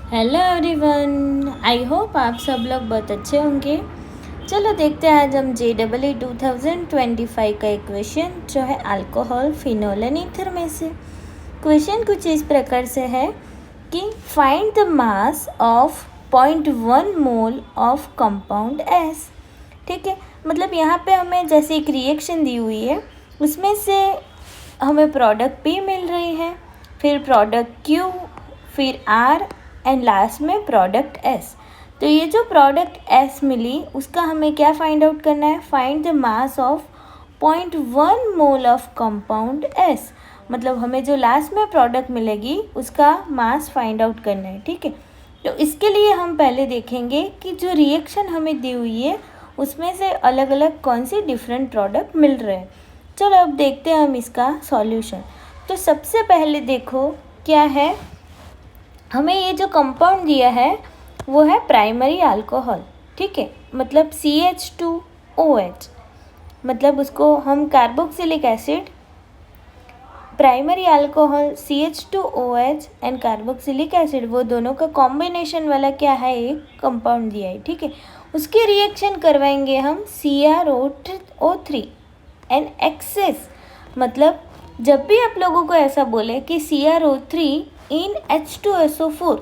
Hello everyone, I hope आप सब लोग बहुत अच्छे होंगे। चलो देखते हैं आज हम JEE 2025 का एक क्वेश्चन जो है अल्कोहल, फिनोल एंड ईथर में से। क्वेश्चन कुछ इस प्रकार से है कि find the mass of 0.1 mole of compound S. ठीक है, मतलब यहाँ पे हमें जैसे एक रिएक्शन दी हुई है, उसमें से हमें प्रोडक्ट P मिल रही है, फिर प्रोडक्ट Q, फिर R एंड लास्ट में प्रोडक्ट S। तो ये जो प्रोडक्ट S मिली उसका हमें क्या फाइंड आउट करना है? Find the mass of 0.1 mole of compound S। मतलब हमें जो लास्ट में प्रोडक्ट मिलेगी उसका मास फाइंड आउट करना है। ठीक है, तो इसके लिए हम पहले देखेंगे कि जो रिएक्शन हमें दी हुई है उसमें से अलग अलग कौन सी डिफरेंट प्रोडक्ट मिल रहे हैं। चलो अब देखते हैं हम इसका सॉल्यूशन। तो सबसे पहले देखो क्या है, हमें ये जो कंपाउंड दिया है वो है प्राइमरी अल्कोहल। ठीक है, मतलब CH2OH, मतलब उसको हम carboxylic acid, primary alcohol CH2OH and carboxylic acid, वो दोनों का कॉम्बिनेशन वाला क्या है, एक कंपाउंड दिया है। ठीक है, उसकी रिएक्शन करवाएंगे हम CrO3 एंड एक्सेस। मतलब जब भी आप लोगों को ऐसा बोले कि CrO3 इन H2SO4,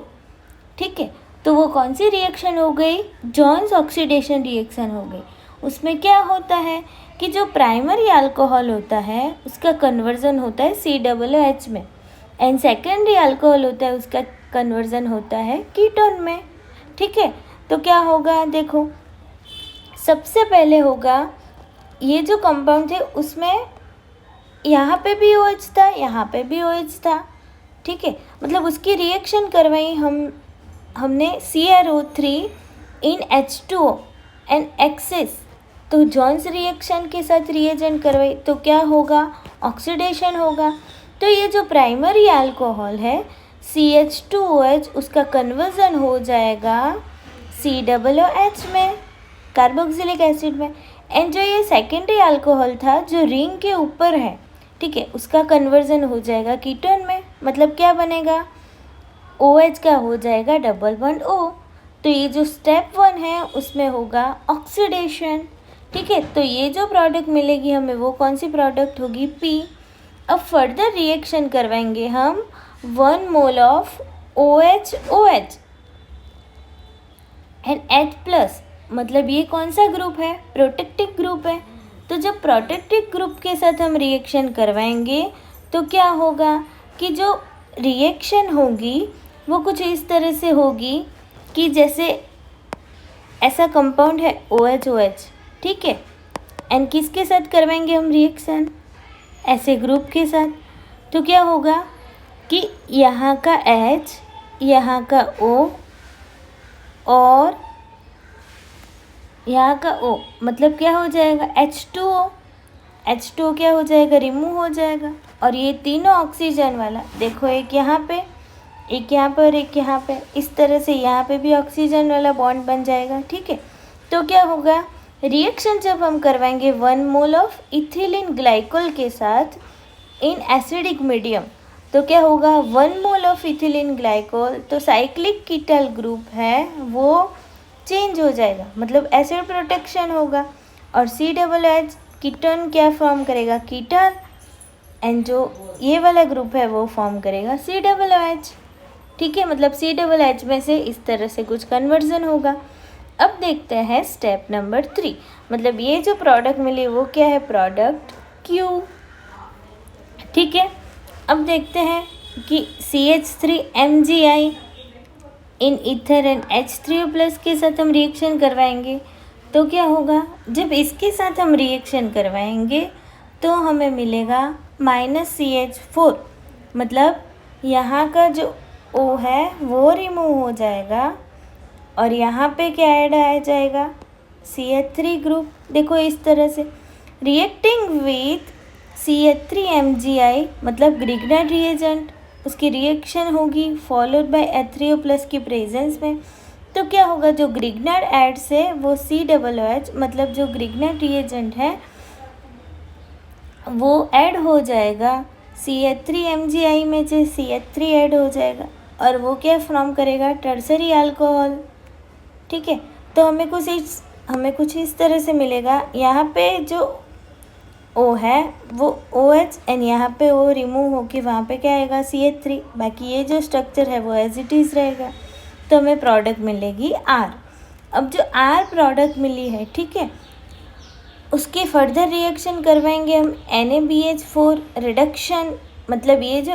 ठीक है, तो वो कौन सी रिएक्शन हो गई? जॉन्स ऑक्सीडेशन रिएक्शन हो गई। उसमें क्या होता है कि जो प्राइमरी अल्कोहल होता है उसका कन्वर्जन होता है COOH में, एंड सेकेंडरी अल्कोहल होता है उसका कन्वर्जन होता है कीटोन में। ठीक है, तो क्या होगा, देखो सबसे पहले होगा ये जो कंपाउंड थे उसमें यहाँ पे भी OH था, यहाँ पे भी OH था। ठीक है, मतलब उसकी रिएक्शन करवाई हमने CrO3 in H2O and excess, तो जॉन्स रिएक्शन के साथ रिएजेंट करवाई, तो क्या होगा? ऑक्सीडेशन होगा। तो ये जो प्राइमरी अल्कोहल है CH2OH, उसका कन्वर्जन हो जाएगा COOH में, कार्बोक्सिलिक एसिड में। एंड जो ये सेकेंडरी अल्कोहल था जो रिंग के ऊपर है, ठीक है, उसका कन्वर्जन हो जाएगा कीटोन में। मतलब क्या बनेगा? OH का हो जाएगा डबल बॉन्ड O। तो ये जो स्टेप 1 है उसमें होगा ऑक्सीडेशन। ठीक है, तो ये जो प्रोडक्ट मिलेगी हमें वो कौन सी प्रोडक्ट होगी? P। अब फर्दर रिएक्शन करवाएंगे हम 1 mole of OH and H+, मतलब ये कौन सा ग्रुप है? प्रोटेक्टिव ग्रुप है। तो जब प्रोटेक्टिव ग्रुप के साथ हम रिएक्शन करवाएंगे तो क्या होगा कि जो रिएक्शन होगी वो कुछ इस तरह से होगी कि जैसे ऐसा कंपाउंड है OH, ठीक है, एंड किसके साथ करवाएंगे हम रिएक्शन? ऐसे ग्रुप के साथ। तो क्या होगा कि यहाँ का H, यहाँ का O और यहाँ का O, मतलब क्या हो जाएगा? H2O क्या हो जाएगा? रिमूव हो जाएगा। और ये तीनों ऑक्सीजन वाला, देखो एक यहाँ पे, एक यहाँ पे और एक यहाँ पे, इस तरह से यहाँ पे भी ऑक्सीजन वाला बॉन्ड बन जाएगा। ठीक है, तो क्या होगा? रिएक्शन जब हम करवाएंगे 1 मोल ऑफ इथिलीन ग्लाइकोल के साथ इन एसिडिक मीडियम, तो क्या होगा? 1 मोल ऑफ इथिलीन ग्लाइकोल, तो साइक्लिक कीटल ग्रुप है वो चेंज हो जाएगा, मतलब एसिड प्रोटेक्शन होगा। और COOH कीटोन क्या फॉर्म करेगा? कीटन। एंड जो ये वाला ग्रुप है वो फॉर्म करेगा COOH। ठीक है, मतलब COOH में से इस तरह से कुछ कन्वर्जन होगा। अब देखते हैं स्टेप नंबर 3, मतलब ये जो प्रोडक्ट मिली वो क्या है? Product Q। ठीक है, अब देखते हैं कि CH3MgI in ether and H3O+ के साथ हम रिएक्शन करवाएंगे तो क्या होगा? जब इसके साथ हम रिएक्शन करवाएंगे तो हमें मिलेगा -CH4, मतलब यहाँ का जो O है वो रिमूव हो जाएगा और यहाँ पे क्या ऐड आ जाएगा? CH3 group. देखो इस तरह से रिएक्टिंग विथ CH3MgI, मतलब ग्रिग्नाइट रिएजेंट, उसकी रिएक्शन होगी फॉलोड बाय H3O+ की प्रेजेंस में। तो क्या होगा? जो ग्रिग्नाइट ऐड से वो COOH, मतलब जो ग्रिग्नाइट रिएजेंट है वो ऐड हो जाएगा CH3MgI में, जो CH3 ऐड हो जाएगा। और वो क्या फॉर्म करेगा, टर्सरी अल्कोहल। ठीक है, तो हमें कुछ इस तरह से मिलेगा। यहाँ पे जो O है वो OH एंड यहाँ पे O रिमूव होके वहाँ पे क्या आएगा, CH3। बाकी ये जो स्ट्रक्चर है वो एज इट इज़ रहेगा। तो हमें प्रोडक्ट मिलेगी R। अब जो R प्रोडक्ट मिली है, ठीक है, उसकी फर्दर रिएक्शन करवाएंगे हम NaBH4 रिडक्शन। मतलब ये जो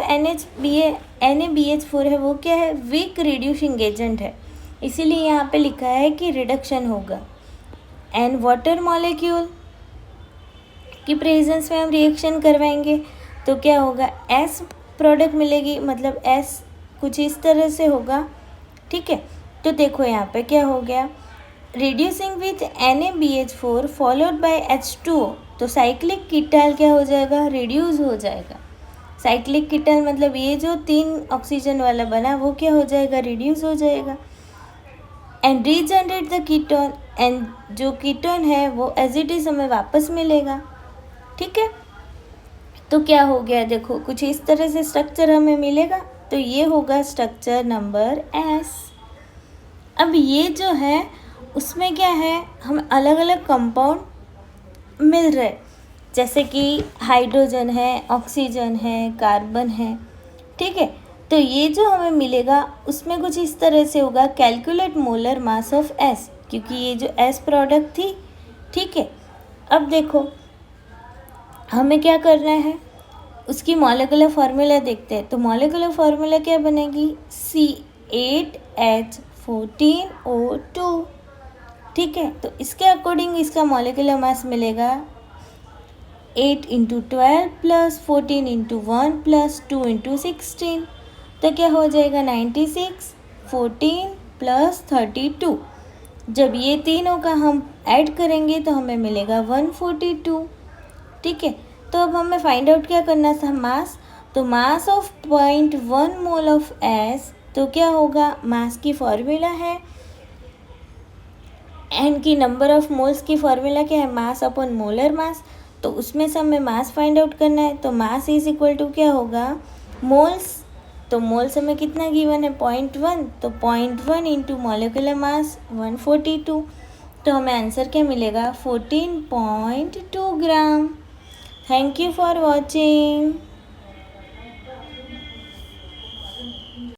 NaBH4 है वो क्या है, वीक रिड्यूसिंग एजेंट है, इसीलिए यहाँ पे लिखा है कि रिडक्शन होगा। एंड वाटर मॉलिक्यूल की प्रेजेंस में हम रिएक्शन करवाएंगे तो क्या होगा, S प्रोडक्ट मिलेगी। मतलब S कुछ इस तरह से होगा। ठीक है, तो देखो यहाँ पे क्या हो गया, reducing with NaBH4 followed by H2O। तो साइक्लिक कीटल क्या हो जाएगा, रिड्यूस हो जाएगा। साइक्लिक कीटल मतलब ये जो 3 ऑक्सीजन वाला बना वो क्या हो जाएगा, रिड्यूस हो जाएगा। And regenerate the ketone, and जो कीटोन है वो एज इट इज हमें वापस मिलेगा। ठीक है, तो क्या हो गया, देखो कुछ इस तरह से स्ट्रक्चर हमें मिलेगा। तो ये होगा स्ट्रक्चर नंबर S। अब ये जो है उसमें क्या है, हम अलग अलग कंपाउंड मिल रहे, जैसे कि हाइड्रोजन है, ऑक्सीजन है, कार्बन है। ठीक है, तो ये जो हमें मिलेगा उसमें कुछ इस तरह से होगा, calculate molar mass of S, क्योंकि ये जो S प्रोडक्ट थी। ठीक है, अब देखो हमें क्या करना है, उसकी मॉलिक्यूलर फार्मूला देखते हैं। तो मॉलिक्यूलर फार्मूला क्या बनेगी, C8H14O2। ठीक है, तो इसके अकॉर्डिंग इसका मॉलिक्यूलर मास मिलेगा 8 × 12 + 14 × 1 + 2 × 16। तो क्या हो जाएगा, 96, 14 + 32। जब ये तीनों का हम ऐड करेंगे तो हमें मिलेगा 142। ठीक है, तो अब हमें फाइंड आउट क्या करना था, मास। तो mass of 0.1 mole of S, तो क्या होगा, मास की फॉर्मूला है, एन की नंबर ऑफ मोल्स की फॉर्मूला क्या है, मास अपॉन मोलर मास। तो उसमें से हमें मास फाइंड आउट करना है। तो मास इज इक्वल टू क्या होगा, मोल्स। तो मोल्स हमें कितना गिवन है, 0.1। तो 0.1 इंटू मॉलिक्यूलर मास 142। तो हमें आंसर क्या मिलेगा, 14.2 ग्राम। Thank you for watching.